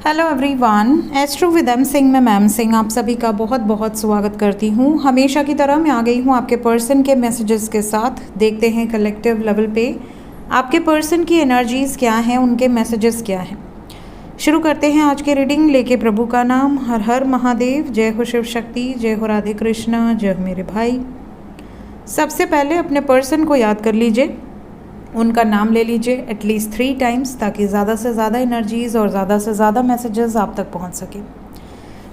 Hello everyone, astro with M Singh में ma'am Singh आप सभी का बहुत बहुत स्वागत करती हूँ। हमेशा की तरह मैं आ गई हूँ आपके पर्सन के मैसेजेस के साथ। देखते हैं कलेक्टिव लेवल पे आपके पर्सन की एनर्जीज़ क्या हैं, उनके मैसेजेस क्या हैं। शुरू करते हैं आज के रीडिंग लेके प्रभु का नाम। हर हर महादेव, जय हो शिव शक्ति, जय हो राधे कृष्णा, जय हो मेरे भाई। सबसे पहले अपने पर्सन को याद कर लीजिए, उनका नाम ले लीजिए एटलीस्ट 3 टाइम्स, ताकि ज़्यादा से ज़्यादा एनर्जीज़ और ज़्यादा से ज़्यादा मैसेजेस आप तक पहुंच सके।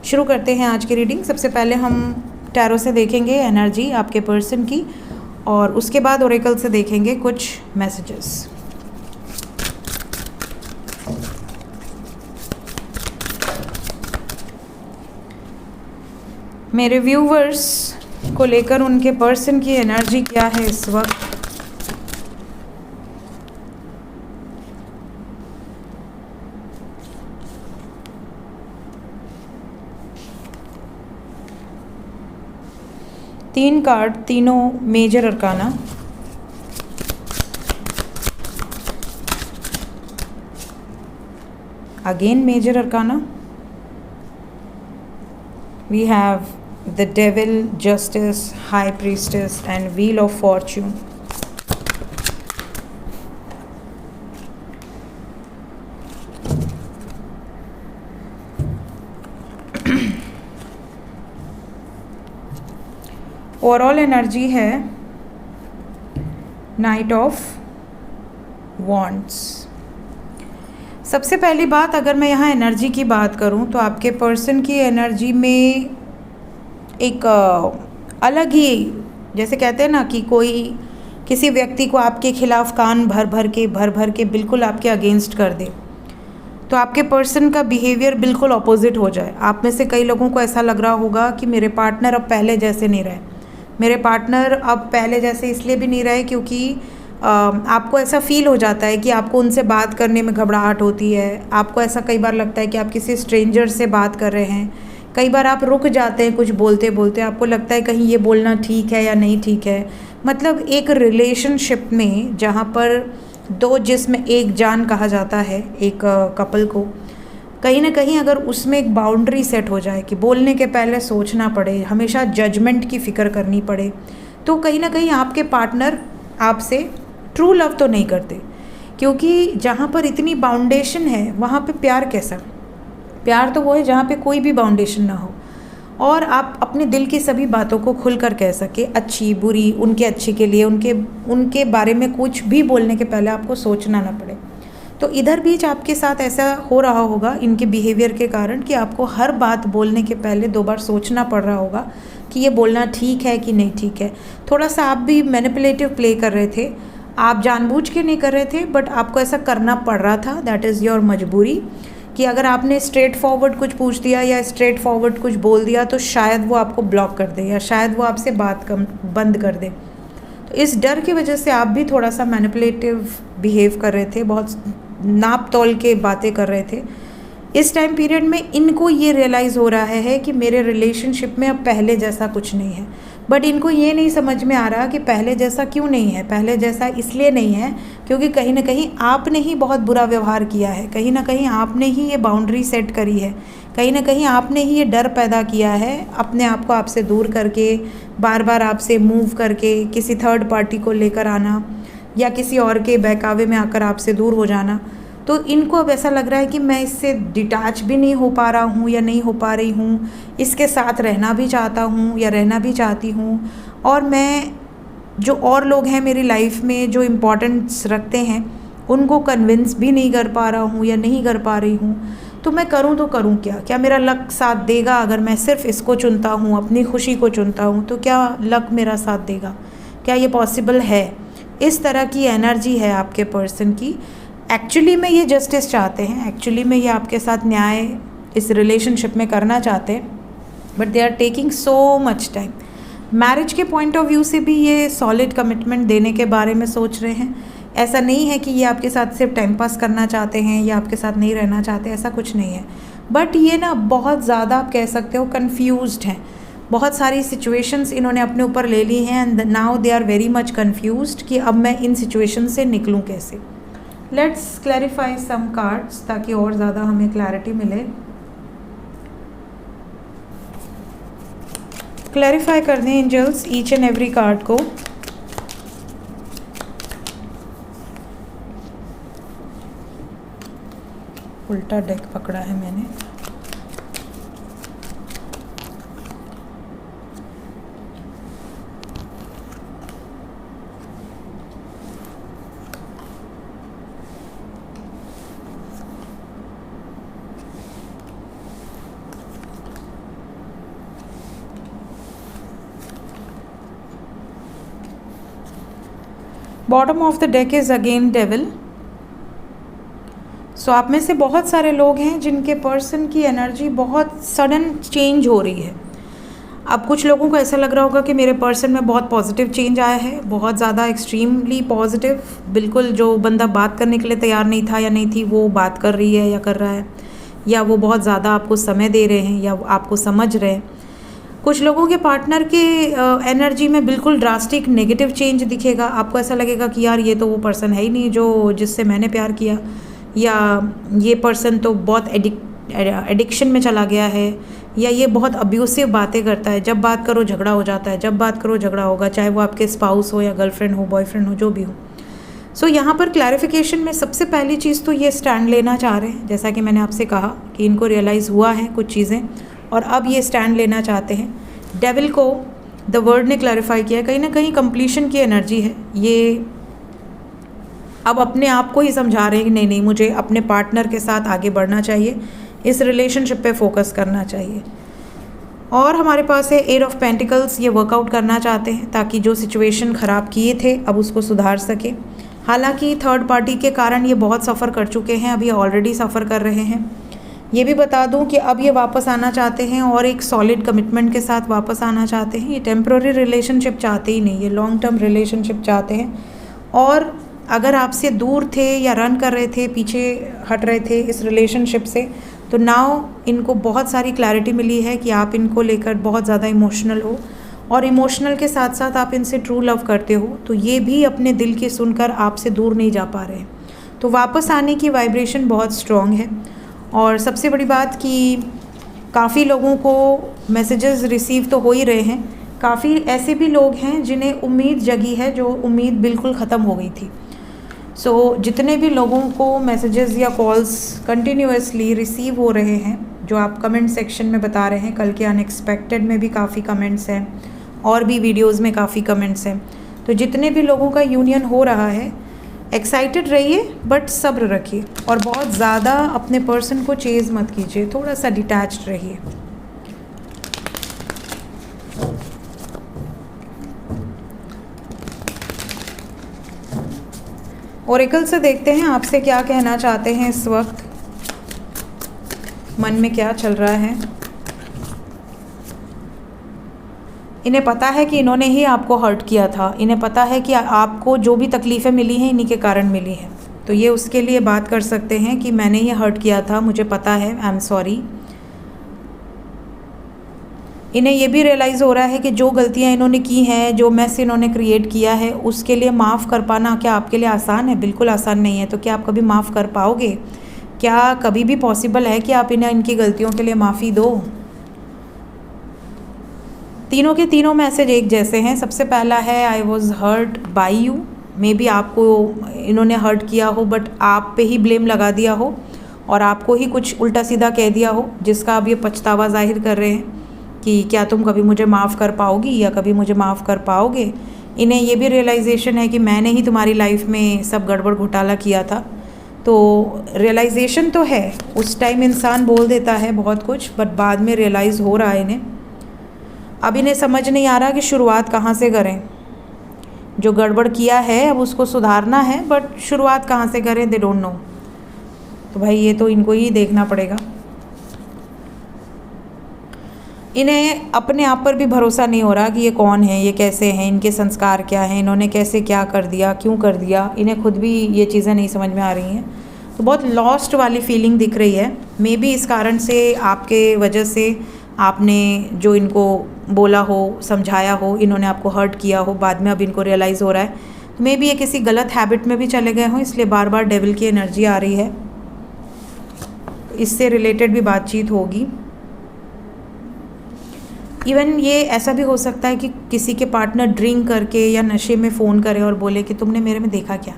शुरू करते हैं आज की रीडिंग। सबसे पहले हम टैरो से देखेंगे एनर्जी आपके पर्सन की, और उसके बाद ओरेकल से देखेंगे कुछ मैसेजेस। मेरे व्यूवर्स को लेकर उनके पर्सन की एनर्जी क्या है इस वक्त। तीन कार्ड, तीनों major arcana. Again major arcana. We have the devil, justice, high priestess and wheel of fortune. Overall energy है नाइट ऑफ वॉन्ड्स। सबसे पहली बात, अगर मैं यहाँ एनर्जी की बात करूँ तो आपके पर्सन की एनर्जी में एक अलग ही, जैसे कहते हैं ना कि कोई किसी व्यक्ति को आपके खिलाफ कान भर भर के बिल्कुल आपके अगेंस्ट कर दे, तो आपके पर्सन का बिहेवियर बिल्कुल ऑपोजिट हो जाए। आप में से कई लोगों को ऐसा लग रहा होगा कि मेरे पार्टनर अब पहले जैसे नहीं रहे। मेरे पार्टनर अब पहले जैसे इसलिए भी नहीं रहे क्योंकि आपको ऐसा फील हो जाता है कि आपको उनसे बात करने में घबराहट होती है। आपको ऐसा कई बार लगता है कि आप किसी स्ट्रेंजर से बात कर रहे हैं। कई बार आप रुक जाते हैं कुछ बोलते बोलते, आपको लगता है कहीं ये बोलना ठीक है या नहीं ठीक है। मतलब एक रिलेशनशिप में जहाँ पर दो जिस्म एक जान कहा जाता है एक कपल को, कहीं ना कहीं अगर उसमें एक बाउंड्री सेट हो जाए कि बोलने के पहले सोचना पड़े, हमेशा जजमेंट की फ़िक्र करनी पड़े, तो कहीं ना कहीं आपके पार्टनर आपसे ट्रू लव तो नहीं करते। क्योंकि जहाँ पर इतनी बाउंडेशन है वहाँ पे प्यार कैसा? प्यार तो वो है जहाँ पे कोई भी बाउंडेशन ना हो और आप अपने दिल की सभी बातों को खुलकर कह सके, अच्छी बुरी, उनके अच्छे के लिए, उनके बारे में कुछ भी बोलने के पहले आपको सोचना ना पड़े। तो इधर बीच आपके साथ ऐसा हो रहा होगा इनके बिहेवियर के कारण कि आपको हर बात बोलने के पहले 2 बार सोचना पड़ रहा होगा कि ये बोलना ठीक है कि नहीं ठीक है। थोड़ा सा आप भी मैनिपुलेटिव प्ले कर रहे थे, आप जानबूझ के नहीं कर रहे थे, बट आपको ऐसा करना पड़ रहा था। दैट इज़ योर मजबूरी कि अगर आपने स्ट्रेट फॉरवर्ड कुछ पूछ दिया या स्ट्रेट फॉरवर्ड कुछ बोल दिया तो शायद वो आपको ब्लॉक कर दे या शायद वो आपसे बात बंद कर दे। तो इस डर की वजह से आप भी थोड़ा सा मैनिपुलेटिव बिहेव कर रहे थे, बहुत नाप तोल के बातें कर रहे थे। इस टाइम पीरियड में इनको ये रियलाइज़ हो रहा है कि मेरे रिलेशनशिप में अब पहले जैसा कुछ नहीं है, बट इनको ये नहीं समझ में आ रहा कि पहले जैसा क्यों नहीं है। पहले जैसा इसलिए नहीं है क्योंकि कहीं ना कहीं आपने ही बहुत बुरा व्यवहार किया है, कहीं ना कहीं आपने ही ये बाउंड्री सेट करी है, कहीं ना कहीं आपने ही ये डर पैदा किया है अपने आप को आपसे दूर करके, बार बार आपसे मूव करके, किसी थर्ड पार्टी को लेकर आना या किसी और के बहकावे में आकर आपसे दूर हो जाना। तो इनको अब ऐसा लग रहा है कि मैं इससे डिटैच भी नहीं हो पा रहा हूँ या नहीं हो पा रही हूँ, इसके साथ रहना भी चाहता हूँ या रहना भी चाहती हूँ, और मैं जो और लोग हैं मेरी लाइफ में जो इम्पोर्टेंस रखते हैं उनको कन्विंस भी नहीं कर पा रहा हूँ या नहीं कर पा रही हूँ। तो मैं करूँ तो करूँ क्या? क्या मेरा लक साथ देगा? अगर मैं सिर्फ इसको चुनता हूँ, अपनी खुशी को चुनता हूँ, तो क्या लक मेरा साथ देगा? क्या ये पॉसिबल है? इस तरह की एनर्जी है आपके पर्सन की। एक्चुअली में ये जस्टिस चाहते हैं, एक्चुअली में ये आपके साथ न्याय इस रिलेशनशिप में करना चाहते हैं, but they are taking so much time. Marriage के पॉइंट ऑफ व्यू से भी ये सॉलिड कमिटमेंट देने के बारे में सोच रहे हैं। ऐसा नहीं है कि ये आपके साथ सिर्फ टाइम पास करना चाहते हैं या आपके साथ नहीं रहना चाहते, ऐसा कुछ नहीं है। बट ये ना बहुत ज़्यादा आप कह सकते हो कन्फ्यूज्ड हैं। बहुत सारी सिचुएशंस इन्होंने अपने ऊपर ले ली हैं and now they are very much confused कि अब मैं इन सिचुएशन से निकलूँ कैसे। लेट्स क्लैरिफाई सम कार्ड्स ताकि और ज़्यादा हमें क्लैरिटी मिले। क्लैरिफाई कर दें angels each and every card को। उल्टा डेक पकड़ा है मैंने। Bottom of the deck is again devil. So आप में से बहुत सारे लोग हैं जिनके पर्सन की एनर्जी बहुत सडन चेंज हो रही है। अब कुछ लोगों को ऐसा लग रहा होगा कि मेरे पर्सन में बहुत पॉजिटिव चेंज आया है, बहुत ज़्यादा एक्सट्रीमली पॉजिटिव। बिल्कुल जो बंदा बात करने के लिए तैयार नहीं था या नहीं थी वो बात कर रही है या कर रहा है, या वो बहुत ज़्यादा आपको समय दे रहे हैं या आपको समझ रहे हैं। कुछ लोगों के पार्टनर के एनर्जी में बिल्कुल ड्रास्टिक नेगेटिव चेंज दिखेगा। आपको ऐसा लगेगा कि यार ये तो वो पर्सन है ही नहीं जो जिससे मैंने प्यार किया, या ये पर्सन तो बहुत एडिक्शन में चला गया है, या ये बहुत अब्यूसिव बातें करता है। जब बात करो झगड़ा हो जाता है, जब बात करो झगड़ा होगा, चाहे वो आपके स्पाउस हो या गर्लफ्रेंड हो, बॉयफ्रेंड हो, जो भी हो। सो यहाँ पर क्लैरिफिकेशन में सबसे पहली चीज़ तो ये स्टैंड लेना चाह रहे हैं, जैसा कि मैंने आपसे कहा कि इनको रियलाइज़ हुआ है कुछ चीज़ें और अब ये स्टैंड लेना चाहते हैं। डेविल को द वर्ड ने क्लैरिफाई किया, कहीं ना कहीं कंप्लीशन की एनर्जी है। ये अब अपने आप को ही समझा रहे हैं कि नहीं नहीं, मुझे अपने पार्टनर के साथ आगे बढ़ना चाहिए, इस रिलेशनशिप पे फोकस करना चाहिए। और हमारे पास है एट ऑफ पेंटिकल्स, ये वर्कआउट करना चाहते हैं ताकि जो सिचुएशन ख़राब किए थे अब उसको सुधार सके। हालांकि थर्ड पार्टी के कारण ये बहुत सफ़र कर चुके हैं, अभी ऑलरेडी सफ़र कर रहे हैं। ये भी बता दूं कि अब ये वापस आना चाहते हैं और एक सॉलिड कमिटमेंट के साथ वापस आना चाहते हैं। ये टेम्प्रोरी रिलेशनशिप चाहते ही नहीं, ये लॉन्ग टर्म रिलेशनशिप चाहते हैं। और अगर आपसे दूर थे या रन कर रहे थे, पीछे हट रहे थे इस रिलेशनशिप से, तो नाउ इनको बहुत सारी क्लैरिटी मिली है कि आप इनको लेकर बहुत ज़्यादा इमोशनल हो और इमोशनल के साथ साथ आप इनसे ट्रू लव करते हो। तो ये भी अपने दिल की सुनकर आपसे दूर नहीं जा पा रहे हैं। तो वापस आने की वाइब्रेशन बहुत स्ट्रॉन्ग है। और सबसे बड़ी बात कि काफ़ी लोगों को मैसेजेस रिसीव तो हो ही रहे हैं, काफ़ी ऐसे भी लोग हैं जिन्हें उम्मीद जगी है, जो उम्मीद बिल्कुल ख़त्म हो गई थी। सो जितने भी लोगों को मैसेजेस या कॉल्स कंटिन्यूअसली रिसीव हो रहे हैं, जो आप कमेंट सेक्शन में बता रहे हैं, कल के अनएक्सपेक्टेड में भी काफ़ी कमेंट्स हैं और भी वीडियोस में काफ़ी कमेंट्स हैं। तो जितने भी लोगों का यूनियन हो रहा है, एक्साइटेड रहिए बट सब्र रखिए और बहुत ज़्यादा अपने पर्सन को चेज़ मत कीजिए, थोड़ा सा डिटैच्ड रहिए। ओरेकल से देखते हैं आपसे क्या कहना चाहते हैं इस वक्त, मन में क्या चल रहा है। इन्हें पता है कि इन्होंने ही आपको हर्ट किया था, इन्हें पता है कि आपको जो भी तकलीफ़ें मिली हैं इन्हीं के कारण मिली हैं। तो ये उसके लिए बात कर सकते हैं कि मैंने ये हर्ट किया था, मुझे पता है, आई एम सॉरी। इन्हें ये भी रियलाइज़ हो रहा है कि जो गलतियाँ इन्होंने की हैं, जो मैस इन्होंने क्रिएट किया है, उसके लिए माफ़ कर पाना क्या आपके लिए आसान है? बिल्कुल आसान नहीं है। तो क्या आप कभी माफ़ कर पाओगे? क्या कभी भी पॉसिबल है कि आप इन्हें इनकी गलतियों के लिए माफ़ी दो? तीनों के तीनों मैसेज एक जैसे हैं। सबसे पहला है I was hurt by you. Maybe आपको इन्होंने हर्ट किया हो बट आप पे ही ब्लेम लगा दिया हो और आपको ही कुछ उल्टा सीधा कह दिया हो, जिसका अब ये पछतावा जाहिर कर रहे हैं कि क्या तुम कभी मुझे माफ़ कर पाओगी या कभी मुझे माफ़ कर पाओगे। इन्हें ये भी रियलाइजेशन है कि मैंने ही तुम्हारी लाइफ में सब गड़बड़ घोटाला किया था। तो रियलाइजेशन तो है, उस टाइम इंसान बोल देता है बहुत कुछ बट बाद में रियलाइज़ हो रहा है इन्हें। अब इन्हें समझ नहीं आ रहा कि शुरुआत कहाँ से करें। जो गड़बड़ किया है अब उसको सुधारना है बट शुरुआत कहाँ से करें, दे डोंट नो। तो भाई ये तो इनको ही देखना पड़ेगा। इन्हें अपने आप पर भी भरोसा नहीं हो रहा कि ये कौन है, ये कैसे हैं, इनके संस्कार क्या हैं, इन्होंने कैसे क्या कर दिया, क्यों कर दिया। इन्हें खुद भी ये चीज़ें नहीं समझ में आ रही हैं। तो बहुत लॉस्ट वाली फीलिंग दिख रही है। मे बी इस कारण से, आपके वजह से, आपने जो इनको बोला हो, समझाया हो, इन्होंने आपको हर्ट किया हो, बाद में अब इनको रियलाइज़ हो रहा है। तो मे बी ये किसी गलत हैबिट में भी चले गए हों, इसलिए बार बार डेविल की एनर्जी आ रही है। इससे रिलेटेड भी बातचीत होगी। इवन ये ऐसा भी हो सकता है कि किसी के पार्टनर ड्रिंक करके या नशे में फ़ोन करे और बोले कि तुमने मेरे में देखा क्या,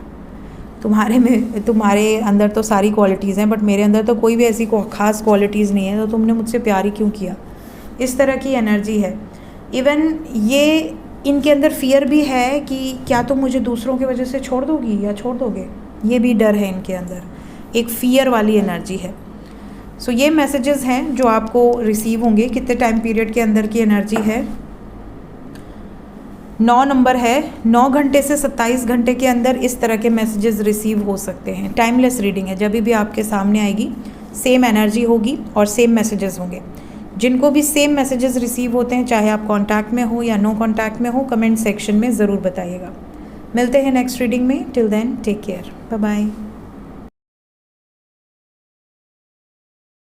तुम्हारे अंदर तो सारी क्वालिटीज़ हैं बट मेरे अंदर तो कोई भी ऐसी ख़ास क्वालिटीज़ नहीं है, तो तुमने मुझसे प्यार ही क्यों किया। इस तरह की एनर्जी है। इवन ये इनके अंदर फियर भी है कि क्या तुम मुझे दूसरों की वजह से छोड़ दोगी या छोड़ दोगे, ये भी डर है इनके अंदर, एक फियर वाली एनर्जी है। सो ये मैसेजेस हैं जो आपको रिसीव होंगे। कितने टाइम पीरियड के अंदर की एनर्जी है? 9 नंबर है। 9 घंटे से 27 घंटे के अंदर इस तरह के मैसेजेस रिसीव हो सकते हैं। टाइमलेस रीडिंग है, जब भी आपके सामने आएगी सेम एनर्जी होगी और सेम मैसेजेस होंगे। जिनको भी सेम मैसेजेस रिसीव होते हैं, चाहे आप कांटेक्ट में हो या नो कांटेक्ट में हो, कमेंट सेक्शन में ज़रूर बताइएगा। मिलते हैं नेक्स्ट रीडिंग में। Till then take care, bye bye.